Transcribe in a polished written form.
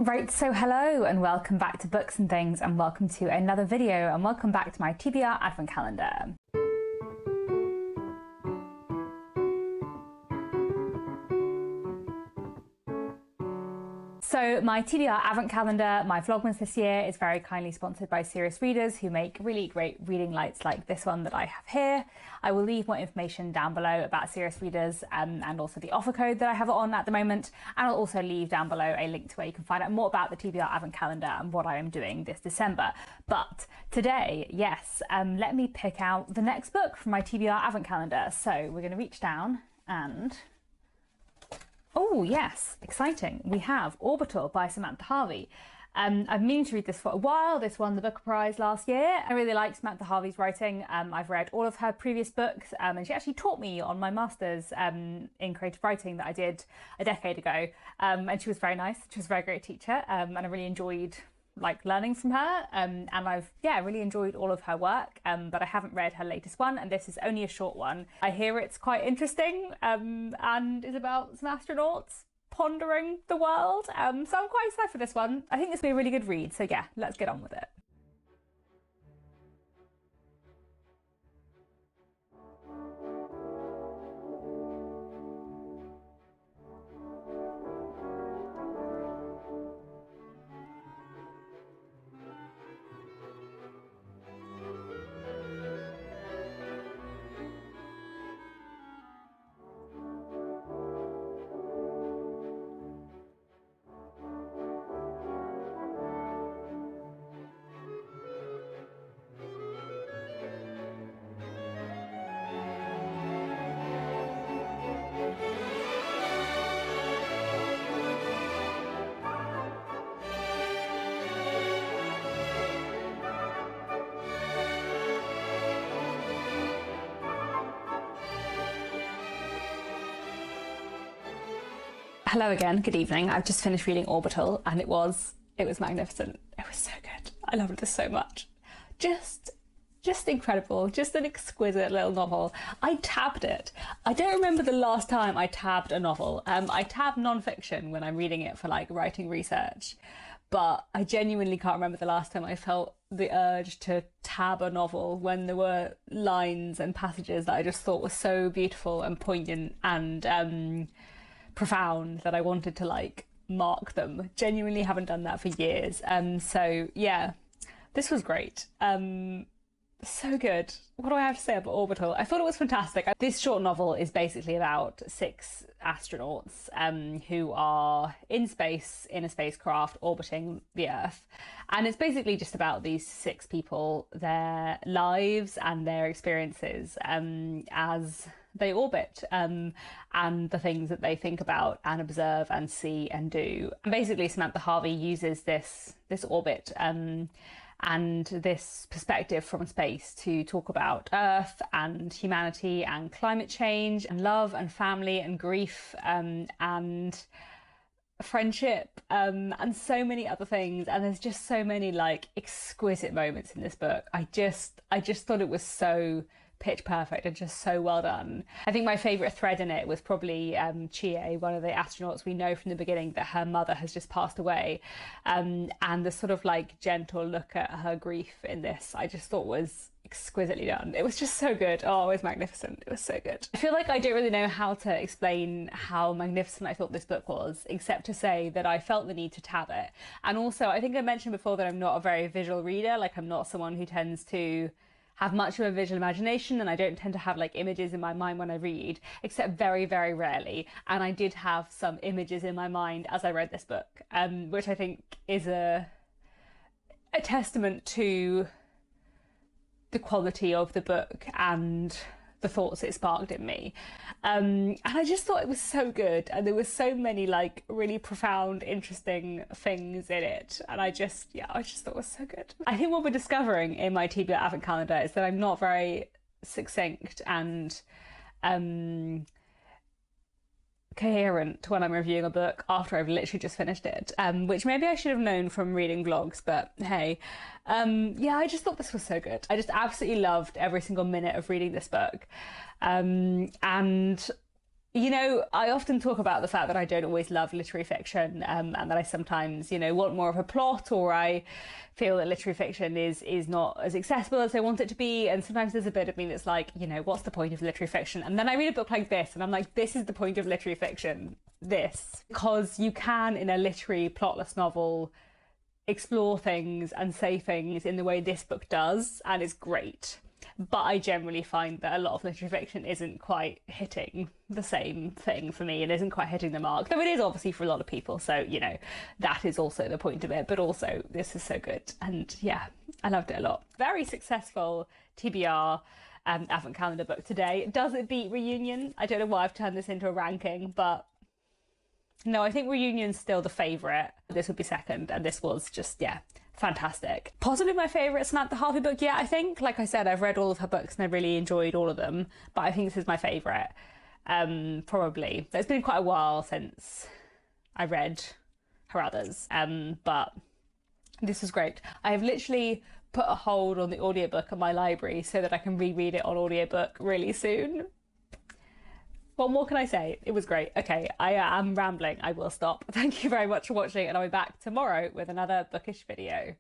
Right, so hello and welcome back to Books and Things, and welcome to another video, and welcome back to my TBR Advent Calendar. So my TBR Advent Calendar, my Vlogmas this year, is very kindly sponsored by Serious Readers, who make really great reading lights like this one that I have here. I will leave more information down below about Serious Readers and also the offer code that I have on at the moment. And I'll also leave down below a link to where you can find out more about the TBR Advent Calendar and what I am doing this December. But today, yes, let me pick out the next book from my TBR Advent Calendar. So we're going to reach down and... oh yes, exciting. We have Orbital by Samantha Harvey. I've meaning to read this for a while. This won the Booker Prize last year. I really like Samantha Harvey's writing. I've read all of her previous books, and she actually taught me on my master's in creative writing that I did a decade ago. And she was very nice. She was a very great teacher, and I really enjoyed learning from her, and I've really enjoyed all of her work, but I haven't read her latest one, and this is only a short one. I hear it's quite interesting, and is about some astronauts pondering the world, so I'm quite excited for this one. I think this will be a really good read, so yeah, let's get on with it. Hello again, good evening. I've just finished reading Orbital, and it was magnificent. It was so good. I loved this so much. Just incredible. Just an exquisite little novel. I tabbed it. I don't remember the last time I tabbed a novel. I tab non-fiction when I'm reading it for writing research, but I genuinely can't remember the last time I felt the urge to tab a novel when there were lines and passages that I just thought were so beautiful and poignant and profound that I wanted to mark them. Genuinely haven't done that for years. So yeah, this was great. So good. What do I have to say about Orbital? I thought it was fantastic. This short novel is basically about 6 astronauts who are in space in a spacecraft orbiting the Earth. And it's basically just about these 6 people, their lives and their experiences as they orbit, and the things that they think about and observe and see and do. And basically Samantha Harvey uses this orbit and this perspective from space to talk about Earth and humanity and climate change and love and family and grief and friendship and so many other things. And there's just so many exquisite moments in this book. I just thought it was so pitch perfect and just so well done. I think my favourite thread in it was probably Chie, one of the astronauts. We know from the beginning that her mother has just passed away, and the sort of gentle look at her grief in this I just thought was exquisitely done. It was just so good. Oh, it was magnificent. It was so good. I feel like I don't really know how to explain how magnificent I thought this book was, except to say that I felt the need to tab it. And also, I think I mentioned before that I'm not a very visual reader. I'm not someone who tends to have much of a visual imagination, and I don't tend to have images in my mind when I read, except very, very rarely. And I did have some images in my mind as I read this book, which I think is a testament to the quality of the book and the thoughts it sparked in me. And I just thought it was so good, and there were so many really profound, interesting things in it, and I just thought it was so good. I think what we're discovering in my TBR Advent Calendar is that I'm not very succinct and coherent when I'm reviewing a book after I've literally just finished it, which maybe I should have known from reading vlogs, but hey. I just thought this was so good. I just absolutely loved every single minute of reading this book, and You know, I often talk about the fact that I don't always love literary fiction, and that I sometimes, you know, want more of a plot, or I feel that literary fiction is not as accessible as I want it to be. And sometimes there's a bit of me that's like, you know, what's the point of literary fiction? And then I read a book like this, and I'm like, this is the point of literary fiction. This, because you can, in a literary plotless novel, explore things and say things in the way this book does, and it's great. But I generally find that a lot of literary fiction isn't quite hitting the same thing for me and isn't quite hitting the mark, though it is obviously for a lot of people. So, you know, that is also the point of it. But also, this is so good. And yeah, I loved it a lot. Very successful TBR Advent Calendar book today. Does it beat Reunion? I don't know why I've turned this into a ranking, but no, I think Reunion's still the favourite. This would be second, and this was just, yeah, fantastic. Possibly my favourite Samantha Harvey book yet, I think. Like I said, I've read all of her books and I really enjoyed all of them, but I think this is my favourite, probably. It's been quite a while since I read her others, but this was great. I have literally put a hold on the audiobook at my library so that I can reread it on audiobook really soon. What more can I say? It was great. Okay, I am rambling. I will stop. Thank you very much for watching, and I'll be back tomorrow with another bookish video.